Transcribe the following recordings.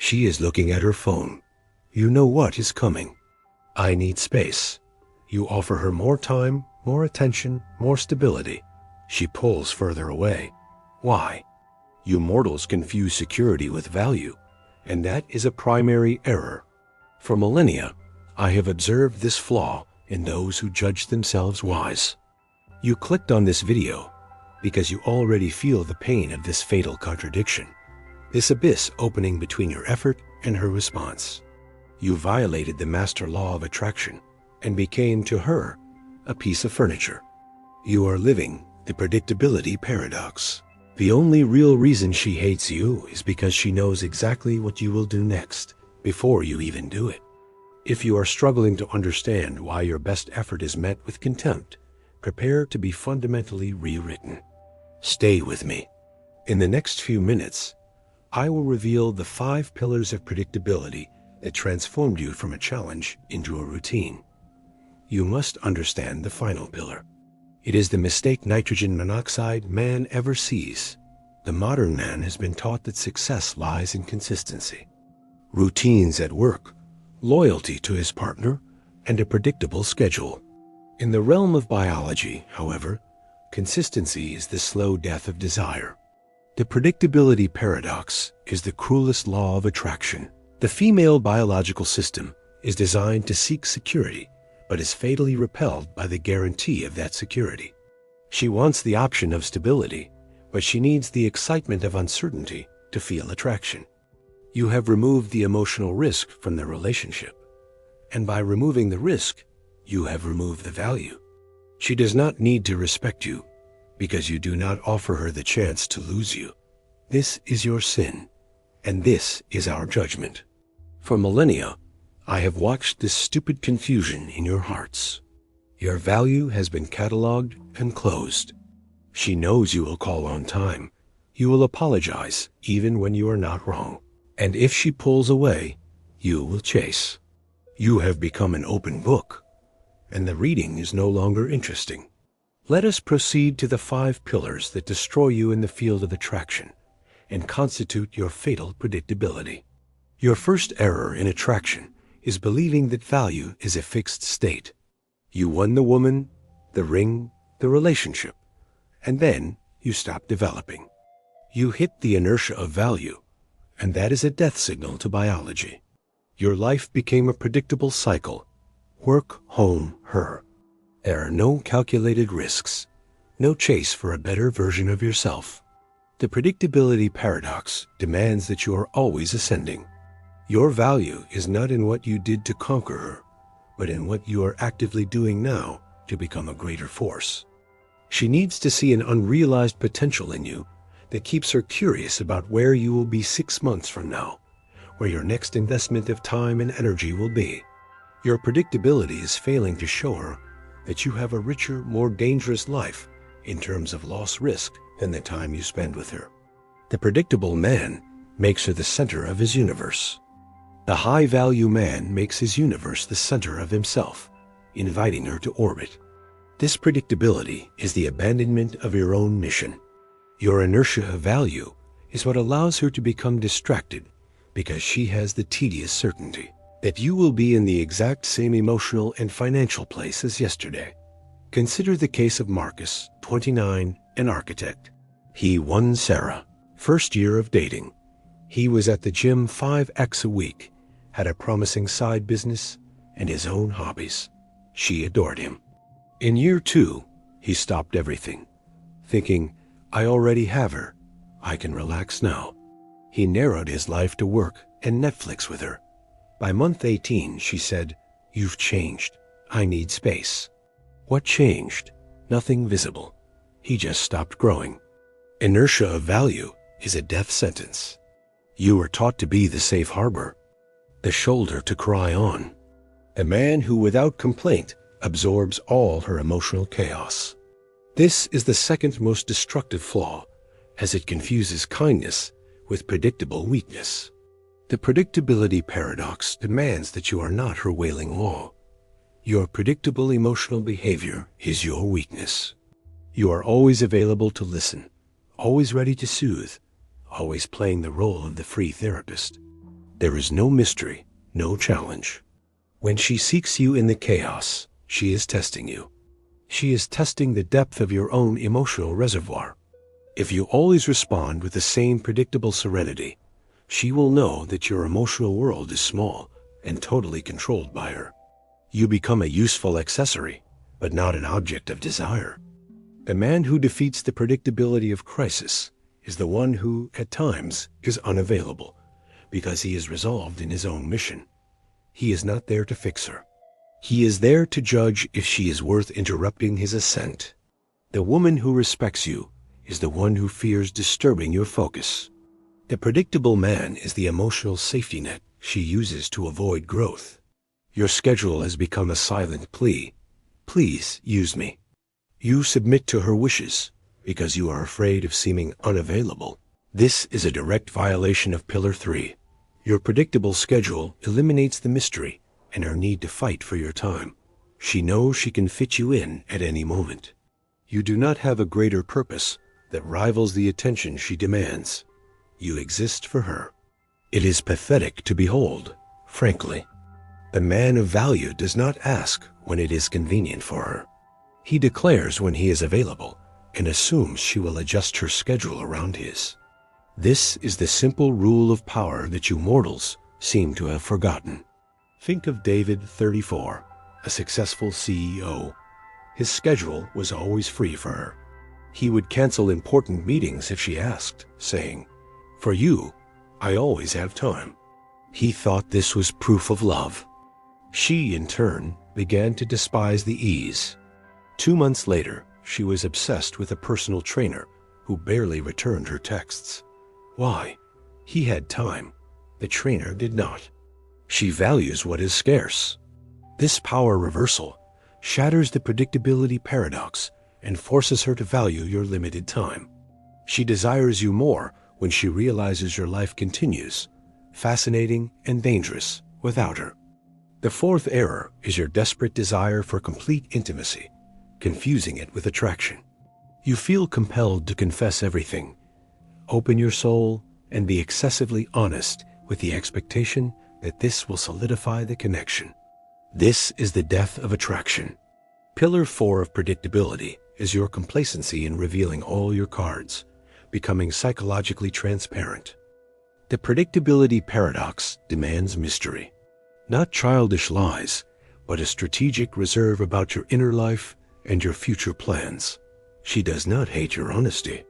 She is looking at her phone. You know what is coming. I need space. You offer her more time, more attention, more stability. She pulls further away. Why? You mortals confuse security with value, and that is a primary error. For millennia, I have observed this flaw in those who judge themselves wise. You clicked on this video because you already feel the pain of this fatal contradiction, this abyss opening between your effort and her response. You violated the master law of attraction and became to her a piece of furniture. You are living the predictability paradox. The only real reason she hates you is because she knows exactly what you will do next before you even do it. If you are struggling to understand why your best effort is met with contempt, prepare to be fundamentally rewritten. Stay with me. In the next few minutes, I will reveal the 5 pillars of predictability that transformed you from a challenge into a routine. You must understand the final pillar. It is the mistake nitrogen monoxide man ever sees. The modern man has been taught that success lies in consistency. Routines at work, loyalty to his partner, and a predictable schedule. In the realm of biology, however, consistency is the slow death of desire. The predictability paradox is the cruelest law of attraction. The female biological system is designed to seek security, but is fatally repelled by the guarantee of that security. She wants the option of stability, but she needs the excitement of uncertainty to feel attraction. You have removed the emotional risk from the relationship, and by removing the risk, you have removed the value. She does not need to respect you because you do not offer her the chance to lose you. This is your sin, and this is our judgment. For millennia, I have watched this stupid confusion in your hearts. Your value has been cataloged and closed. She knows you will call on time. You will apologize even when you are not wrong. And if she pulls away, you will chase. You have become an open book, and the reading is no longer interesting. Let us proceed to the 5 pillars that destroy you in the field of attraction and constitute your fatal predictability. Your first error in attraction is believing that value is a fixed state. You won the woman, the ring, the relationship, and then you stop developing. You hit the inertia of value, and that is a death signal to biology. Your life became a predictable cycle. Work, home, her. There are no calculated risks, no chase for a better version of yourself. The predictability paradox demands that you are always ascending. Your value is not in what you did to conquer her, but in what you are actively doing now to become a greater force. She needs to see an unrealized potential in you that keeps her curious about where you will be 6 months from now, where your next investment of time and energy will be. Your predictability is failing to show her that you have a richer, more dangerous life in terms of loss risk than the time you spend with her. The predictable man makes her the center of his universe. The high-value man makes his universe the center of himself, inviting her to orbit. This predictability is the abandonment of your own mission. Your inertia of value is what allows her to become distracted because she has the tedious certainty that you will be in the exact same emotional and financial place as yesterday. Consider the case of Marcus, 29, an architect. He won Sarah, first year of dating. He was at the gym 5x a week, had a promising side business, and his own hobbies. She adored him. In year 2, he stopped everything, thinking, I already have her. I can relax now. He narrowed his life to work and Netflix with her. By month 18, she said, You've changed. I need space. What changed? Nothing visible. He just stopped growing. Inertia of value is a death sentence. You were taught to be the safe harbor, the shoulder to cry on, a man who without complaint absorbs all her emotional chaos. This is the second most destructive flaw, as it confuses kindness with predictable weakness. The predictability paradox demands that you are not her wailing law. Your predictable emotional behavior is your weakness. You are always available to listen, always ready to soothe, always playing the role of the free therapist. There is no mystery, no challenge. When she seeks you in the chaos, she is testing you. She is testing the depth of your own emotional reservoir. If you always respond with the same predictable serenity, she will know that your emotional world is small and totally controlled by her. You become a useful accessory, but not an object of desire. The man who defeats the predictability of crisis is the one who, at times, is unavailable, because he is resolved in his own mission. He is not there to fix her. He is there to judge if she is worth interrupting his ascent. The woman who respects you is the one who fears disturbing your focus. The predictable man is the emotional safety net she uses to avoid growth. Your schedule has become a silent plea. Please use me. You submit to her wishes because you are afraid of seeming unavailable. This is a direct violation of Pillar 3. Your predictable schedule eliminates the mystery and her need to fight for your time. She knows she can fit you in at any moment. You do not have a greater purpose that rivals the attention she demands. You exist for her. It is pathetic to behold, frankly. The man of value does not ask when it is convenient for her. He declares when he is available and assumes she will adjust her schedule around his. This is the simple rule of power that you mortals seem to have forgotten. Think of David, 34, a successful CEO. His schedule was always free for her. He would cancel important meetings if she asked, saying, "For you, I always have time." He thought this was proof of love. She, in turn, began to despise the ease. 2 months later, she was obsessed with a personal trainer who barely returned her texts. Why? He had time. The trainer did not. She values what is scarce. This power reversal shatters the predictability paradox and forces her to value your limited time. She desires you more when she realizes your life continues, fascinating and dangerous, without her. The fourth error is your desperate desire for complete intimacy, confusing it with attraction. You feel compelled to confess everything, open your soul, and be excessively honest with the expectation that this will solidify the connection. This is the death of attraction. Pillar 4 of predictability is your complacency in revealing all your cards, becoming psychologically transparent. The predictability paradox demands mystery. Not childish lies, but a strategic reserve about your inner life and your future plans. She does not hate your honesty.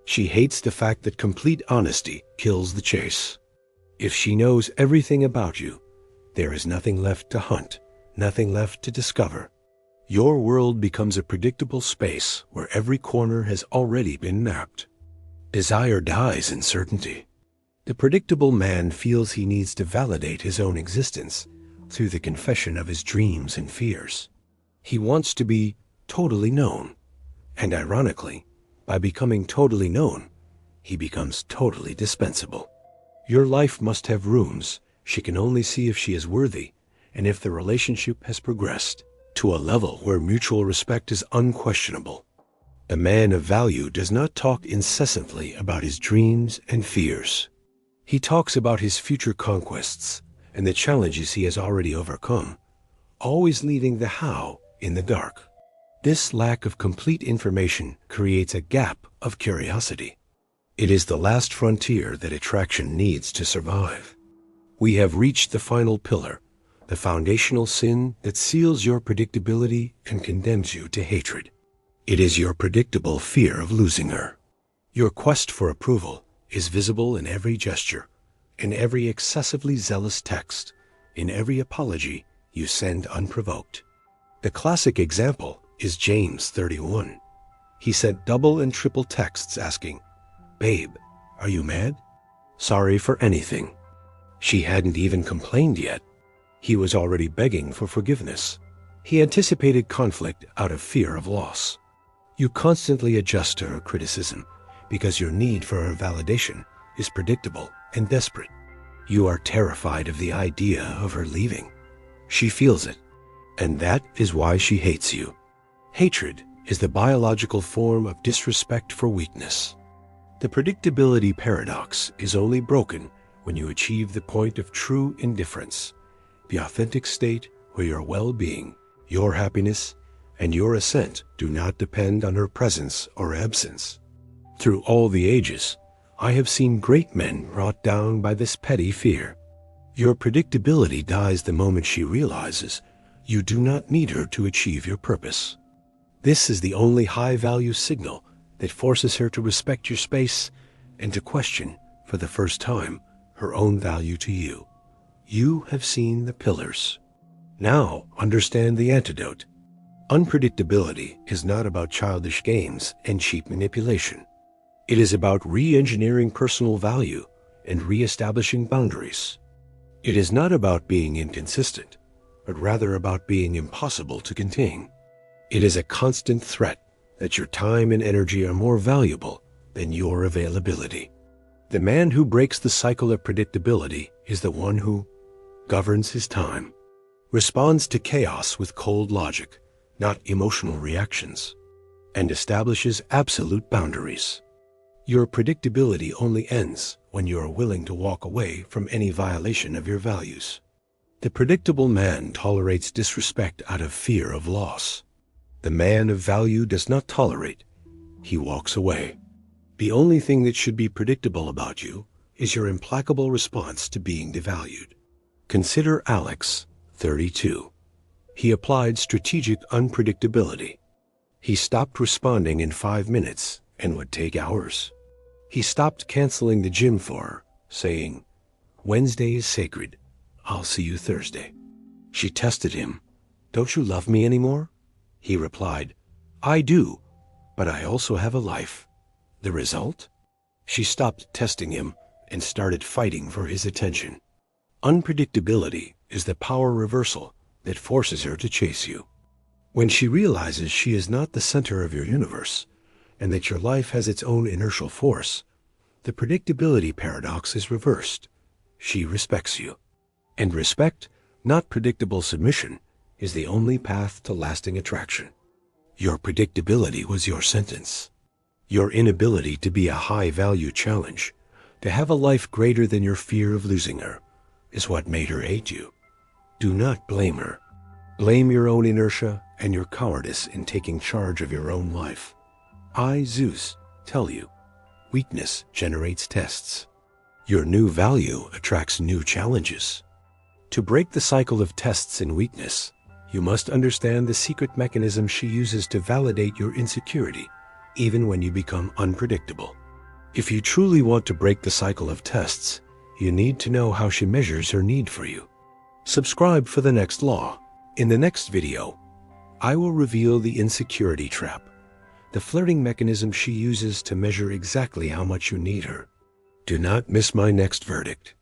She hates the fact that complete honesty kills the chase. If she knows everything about you, there is nothing left to hunt, nothing left to discover. Your world becomes a predictable space where every corner has already been mapped. Desire dies in certainty. The predictable man feels he needs to validate his own existence through the confession of his dreams and fears. He wants to be totally known, and ironically, by becoming totally known, he becomes totally dispensable. Your life must have rooms she can only see if she is worthy and if the relationship has progressed to a level where mutual respect is unquestionable. A man of value does not talk incessantly about his dreams and fears. He talks about his future conquests and the challenges he has already overcome, always leaving the how in the dark. This lack of complete information creates a gap of curiosity. It is the last frontier that attraction needs to survive. We have reached the final pillar, the foundational sin that seals your predictability and condemns you to hatred. It is your predictable fear of losing her. Your quest for approval is visible in every gesture, in every excessively zealous text, in every apology you send unprovoked. The classic example is James 31. He sent double and triple texts asking, "Babe, are you mad? Sorry for anything." She hadn't even complained yet. He was already begging for forgiveness. He anticipated conflict out of fear of loss. You constantly adjust to her criticism because your need for her validation is predictable and desperate. You are terrified of the idea of her leaving. She feels it, and that is why she hates you. Hatred is the biological form of disrespect for weakness. The predictability paradox is only broken when you achieve the point of true indifference, the authentic state where your well-being, your happiness, and your ascent do not depend on her presence or absence. Through all the ages, I have seen great men brought down by this petty fear. Your predictability dies the moment she realizes you do not need her to achieve your purpose. This is the only high-value signal that forces her to respect your space and to question, for the first time, her own value to you. You have seen the pillars. Now understand the antidote. Unpredictability is not about childish games and cheap manipulation. It is about re-engineering personal value and re-establishing boundaries. It is not about being inconsistent, but rather about being impossible to contain. It is a constant threat that your time and energy are more valuable than your availability. The man who breaks the cycle of predictability is the one who governs his time, responds to chaos with cold logic, not emotional reactions, and establishes absolute boundaries. Your predictability only ends when you are willing to walk away from any violation of your values. The predictable man tolerates disrespect out of fear of loss. The man of value does not tolerate, he walks away. The only thing that should be predictable about you is your implacable response to being devalued. Consider Alex, 32. He applied strategic unpredictability. He stopped responding in 5 minutes and would take hours. He stopped canceling the gym for her, saying, "Wednesday is sacred. I'll see you Thursday." She tested him. "Don't you love me anymore?" He replied, "I do, but I also have a life." The result? She stopped testing him and started fighting for his attention. Unpredictability is the power reversal that forces her to chase you. When she realizes she is not the center of your universe, and that your life has its own inertial force, the predictability paradox is reversed. She respects you. And respect, not predictable submission, is the only path to lasting attraction. Your predictability was your sentence. Your inability to be a high-value challenge, to have a life greater than your fear of losing her, is what made her hate you. Do not blame her. Blame your own inertia and your cowardice in taking charge of your own life. I, Zeus, tell you, weakness generates tests. Your new value attracts new challenges. To break the cycle of tests and weakness, you must understand the secret mechanism she uses to validate your insecurity, even when you become unpredictable. If you truly want to break the cycle of tests, you need to know how she measures her need for you. Subscribe for the next law. In the next video, I will reveal the insecurity trap, the flirting mechanism she uses to measure exactly how much you need her. Do not miss my next verdict.